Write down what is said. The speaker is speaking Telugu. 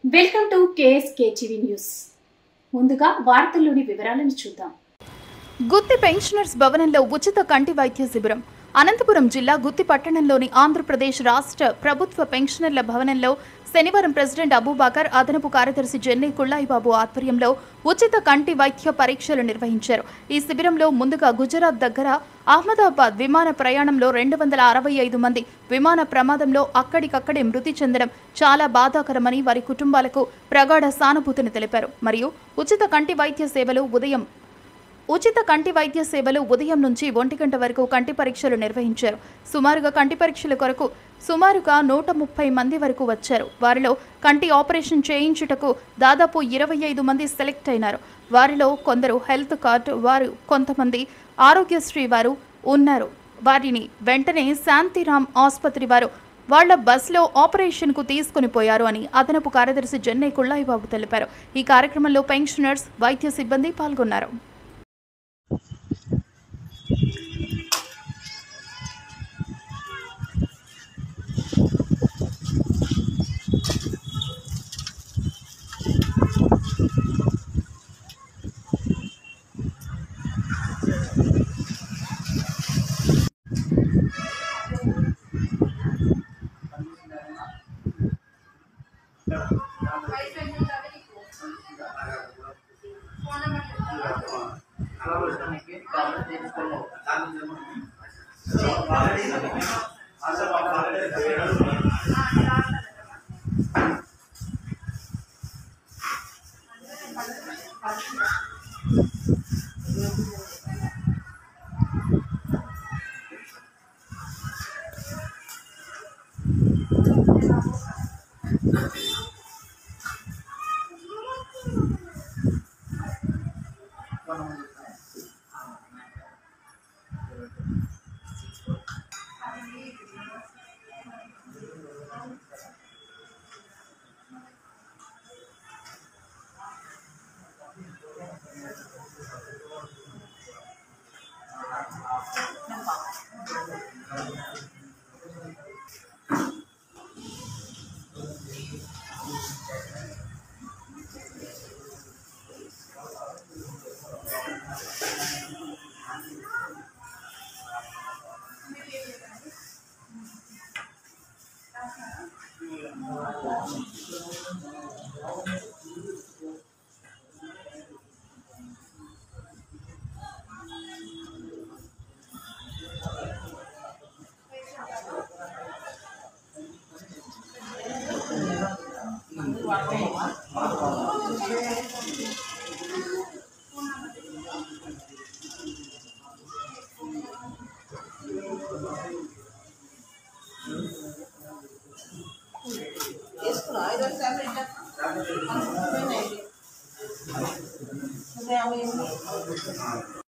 Welcome to KSK TV news. ముందుగా వార్తల్లోని వివరాలను చూద్దాం. గుత్తి పెన్షనర్స్ భవనంలో ఉచిత కంటి వైద్య శిబిరం. అనంతపురం జిల్లా గుత్తి పట్టణంలోని ఆంధ్రప్రదేశ్ రాష్ట్ర ప్రభుత్వ పెన్షనర్ల భవనంలో శనివారం ప్రెసిడెంట్ అబూబకర్, అదనపు కార్యదర్శి జెన్నీ కుళ్ళాయిబాబు ఆధ్వర్యంలో ఉచిత కంటి వైద్య పరీక్షలు నిర్వహించారు. ఈ శిబిరంలో ముందుగా గుజరాత్ దగ్గర అహ్మదాబాద్ విమాన ప్రయాణంలో 265 మంది విమాన ప్రమాదంలో అక్కడికక్కడే మృతి చెందడం చాలా బాధాకరమని వారి కుటుంబాలకు ప్రగాఢ సానుభూతిని తెలిపారు. మరియు ఉచిత కంటి వైద్య సేవలు ఉదయం నుంచి 1 గంట వరకు కంటి పరీక్షలు నిర్వహించారు. సుమారుగా కంటి పరీక్షల కొరకు 130 మంది వరకు వచ్చారు. వారిలో కంటి ఆపరేషన్ చేయించుటకు దాదాపు 25 మంది సెలెక్ట్ అయినారు. వారిలో కొందరు హెల్త్ కార్డు వారు, కొంతమంది ఆరోగ్యశ్రీ వారు ఉన్నారు. వారిని వెంటనే శాంతిరామ్ ఆసుపత్రి వారు వాళ్ల బస్సులో ఆపరేషన్కు తీసుకుని పోయారు అని అదనపు కార్యదర్శి జెన్నీ కుళ్ళాయిబాబు తెలిపారు. ఈ కార్యక్రమంలో పెన్షనర్స్, వైద్య సిబ్బంది పాల్గొన్నారు.